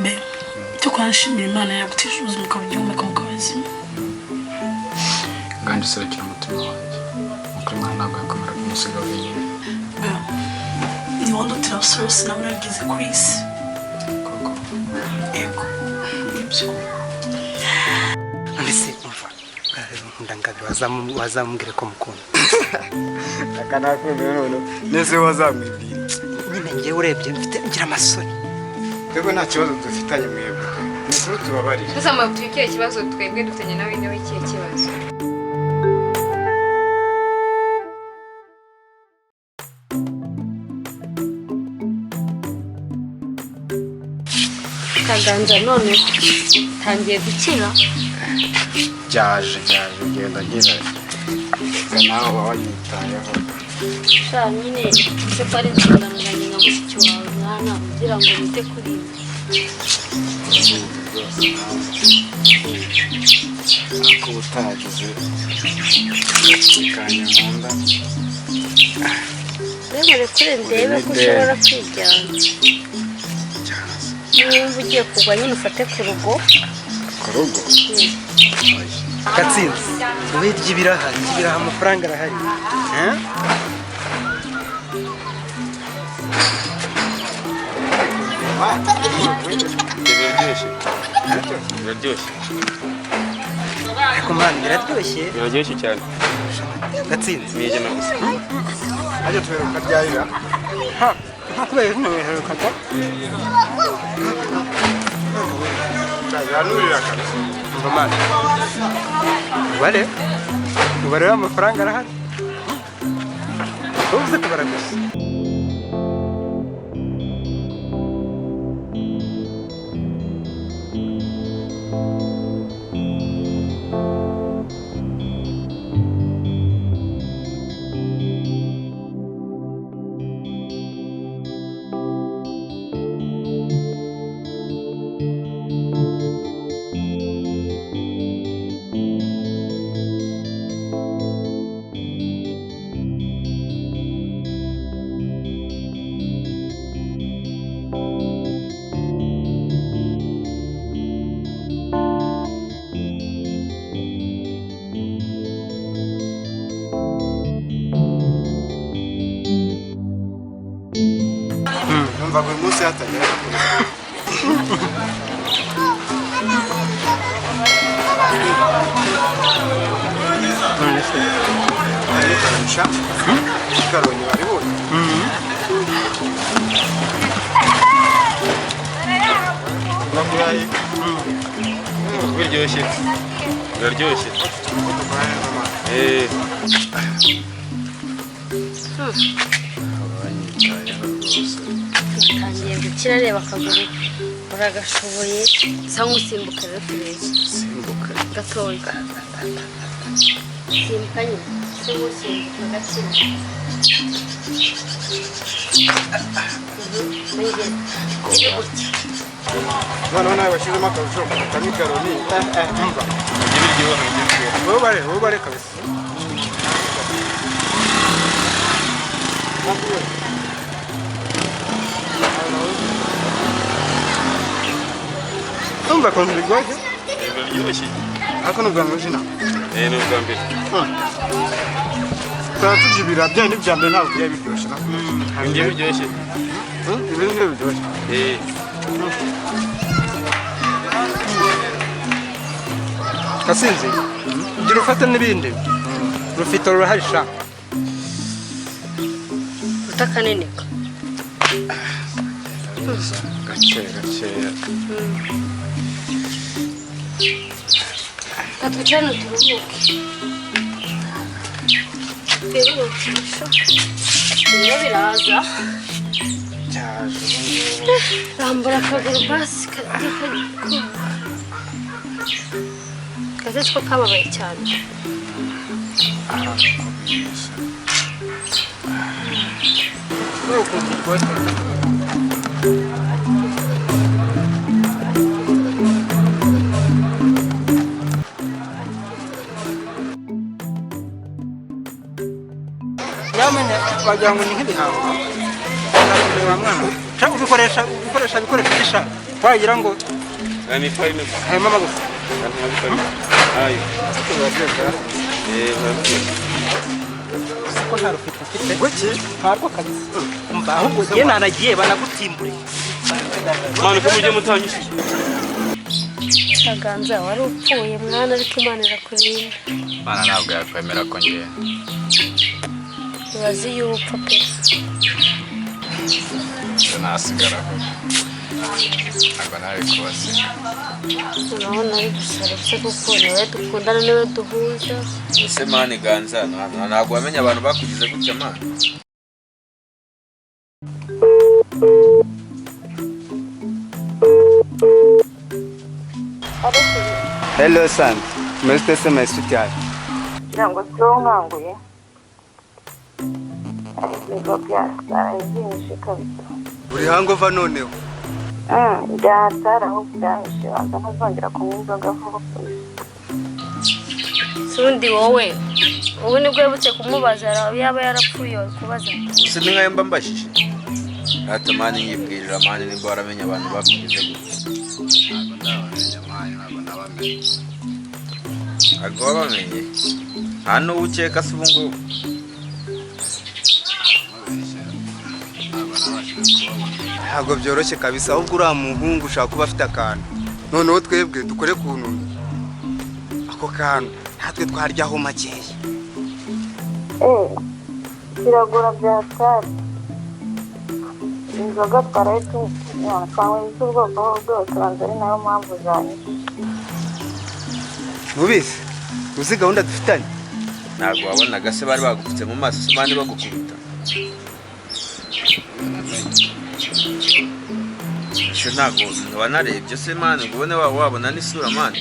be tukanshimira Imana yagutije ubuzima ukabugihumeka mu kazi kandi serekera umutima wanjye uko Imana ntabwo yakomera kumusiga wenyine ni wowe ndutira sose namwe yagize ku isi koko ego ibyo mbese umva ndangabira wazamubwire ko mukunda akanakwemera none nese wazamwibwira nyine ngewe urebye mfite ngira amasoni twebwe nta kibazo dufitanye mwebwe ni tubabarire gusa mabutwe ikihe kibazo twebwe dufitanye nawe nawe ikihe kibazo Kaganza none tangiye gukira byaje ugenda ngira nawe wanyitayeho sha nyine se pare inshingano zanjye nka mushiki wawe mwana ugira ngo nite kuri ako utagize kanya nkunda rero kure ndebe ko ushobora kwijyana niba ugiye kugwa nyine ufate ku rugo gatsinzi wowe ry'ibiraha amafaranga arahari biraryoshye ariko mwana biraryoshye cyane gatsinzi bije no gusa ajya tweruka ryarira kubera ko mweheruka ko yanurira kabisa mwana ubare amafaranga arahari uvuze kubara gusa numva buri munsi hatangira Karoni baribonye biraryoshye tangiye gukira reba akaguru uragashoboye sa nk'usimbuka rero turebe simbuka gatoya simbuka nyine se nk'usimbuka gakira noneho nawe bashyizemo akarusho kami Karoni umva wowe bare kabisa umva ko biryoshye biraryoshye ariko n'ubwa mbere ni ubwa mbere twaba turya ibiraha byayo n'ibya mbere ntabwo byari biryoshye ngiye biryoshye ibi ni byo biryoshye Kasinzi ugira ufata n'ibindi rufite rurahari sha utakaneneka gakeya katwicane turuhuke biriya biraza rambura akaguru basi kaze ko kababaye cyane yamenye wagira ngo ni nk'ibihango wa mwana ushaka ukoresha ibikoresho bisha wagira ngo Ani fine. hai mama gusa Ani fine. Ayo. ko nta rufite mfite guki ntarwo kabisa umva ahubwo giye nanagiye banagutimbure Mwana ko mujye mutanyisha. Kaganza wari upfuye mwana ariko Imana irakurinda. Mana ntabwo yakwemera ko ngiye. Bazi y'upfa pe. Nasigara. Ntabwo nari kubase. Urabona ari gusara se kuko nawe dukundana nawe duhuza. Ese mani ganza ntabwo wamenya abantu bakugize gutya mana. Hello son. Mr. Sema sweetheart. Ntabwo sio nkanguye. Ariko byarazinje kabisa. Uri hangover noneho. Byatara aho byanje banza ntazongera kunywa inzoga vuba. Sundi wowe nibwo yibutse kumubaza yaba yarapfuye kubaza. Use ni nkaye mbambashije. Ata mani nyibwirira mani nimba waramenya abantu bakugize gutya. Ntabwo wabamenye. Hano ukeka se ubu ngubu. Ntabwo byoroshye kabisa ahubwo uriya muhungu ushaka kuba afite akantu. Noneho twebwe dukore kuntu. Ako kantu natwe twaryaho makeya. Biragora byatara. Inzoga twarayitu twanywa ubwoko bwose banza ari nayo mpamvu zanjye. Mubizi? Uzi gahunda dufitanye? Ntabwo wabonaga se bari bagupfutse mu maso mani bagukubita. Se ntabwo wanarebye se mani ngo ubone wabona n'isura mani.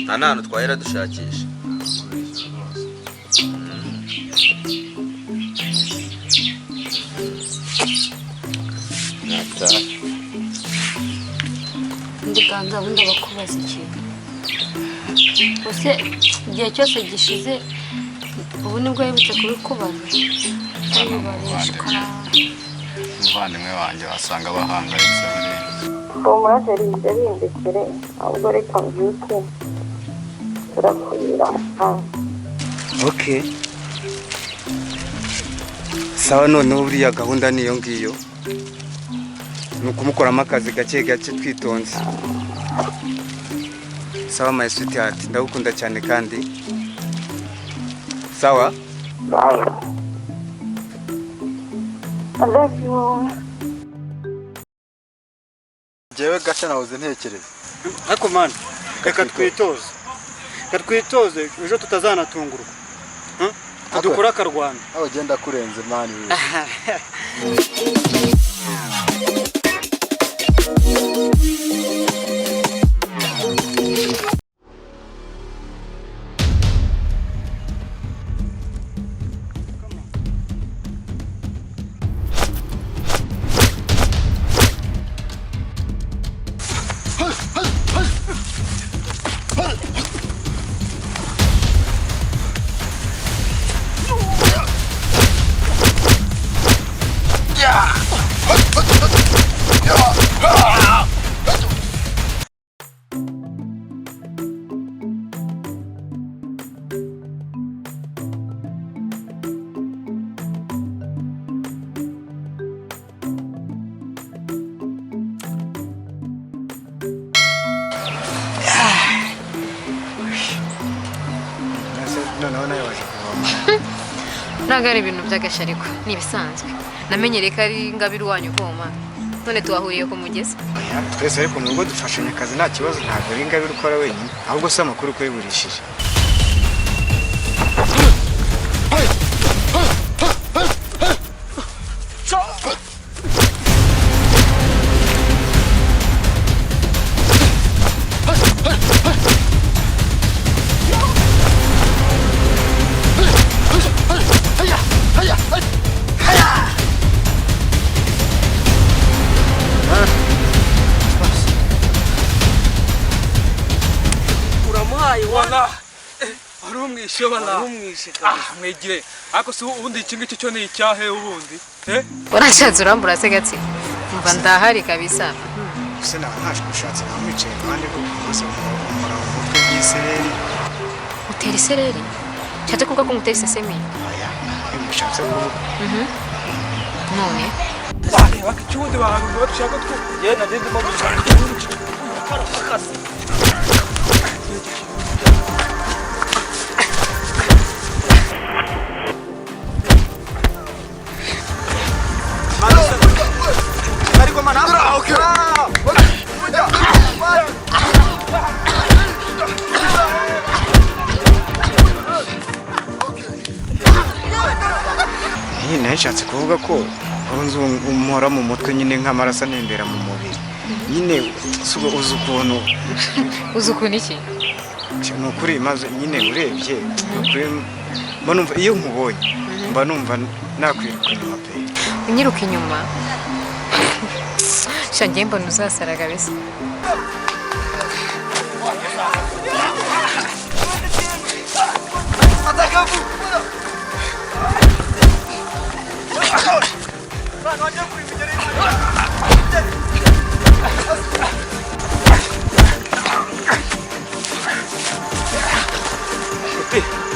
Nta n'ahantu twahera dushakisha. Ndiganza bundi abakubaza ikintu. Ese igihe cyose gishize ubu nibwo yibutse kubikubaza. Umuvandimwe wanjye wasanga bahangayitse muri. Umurajeri ndabindekere ahubwo reka mbyuke. Turakurira. Okay. Sawa noneho buriya gahunda niyo ngiyo. Nukumukoramo akazi gake gake twitonze. Sawa my sweetheart, ndagukunda cyane kandi. Sawa? Bye. I love you. Jewe gacha nahoze ntekereza. ariko man reka twitoze ejo tutazanatungurwa dukora akarwana aho genda kurenze mani. Ntabwo ari ibintu by'agashariko ni ibisanzwe namenyereye ko ari ingabire wanyu uvoma none tuwahuriye ku mugezi Twese ariko mu rugo dufashanya akazi nta kibazo ntabwo ari ingabire ukora wenyine ahubwo se amakuru ko yiburishije. Arumwishe bana. Mwegire. Ako si ubundi iki ngiki cyo ni icyahe ubundi? urashatse urambura se gatsi umva ndahari kabisa ese nawe ntaje gushatse namwicaye iruhande rwo kumasa umura mu mutwe bw'isereri utera isereri nshatse kuvuga ko ngutera isesemi aya bishatse kuvuga none wareba ko ikibundi bantu bashaka ko yena ndimo gushaka akasi ariko mana okay nyine nashatse kuvuga ko urunze umora mu mutwe nyine nk'amaraso anembera mu mubiri nyine uzi ukuntu iki ni ukuri maze nyine urebye ni ukuri mba numva iyo nkubonye mba numva nakwiruka inyuma pe unyiruka inyuma shangiye mbona uzasara kabisa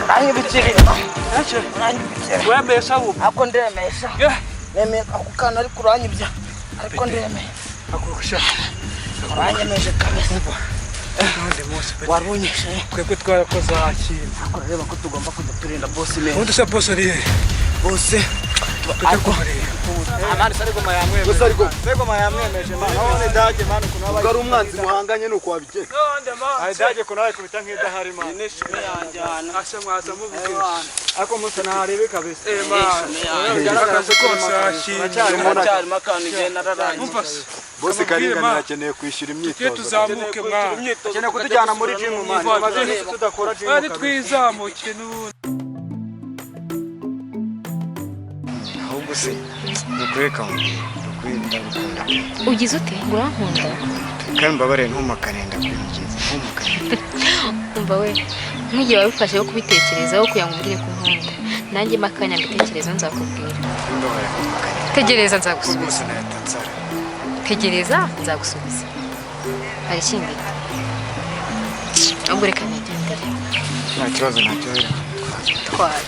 uranyibukire wemesha ubu ako ndemesha nemeye ako kana ariko uranyibya ariko ndemeye akurusha uranyemeje kabisa none mose warunyishe twebwe twarakoze akintu ariko reba ko tugomba kujya turinda boss neza ubundi se boss ari he boss ariko amani sare goma yamwe gusa ariko segoma yamwemeje mana none dage mana kuno ari umwanzi muhanganye nuko wabikeka nonde ma ay dage kuno ay kubita nk'idahari mana nishime yanjyana asha mwaza muvuge ako musa narebe kabisa ma yarakaze kose akintu cyari makani je nararanye umva bose karinganira akeneye kwishyura twe imyitozo tuzamuke mwa akeneye kutujyana muri gym mana maze tudakora gym ari twizamuke n'ubundi ahubwo se nukureka ndagukunda ugize ute ngo urankunda kandi mbabare ntumakane ndakwinjiza ntumakane umva we nk'igihe wabifasheho kubitekerezaho kugira ngo umbwire ku nkunda nanjye makanya mbitekerezo nzakubwira mbabare ntumakane tegereza nzagusubiza rwose nayatanzara tegereza nzagusubiza hari ikindi ahubwo reka nigendere nta kibazo ntacyo twari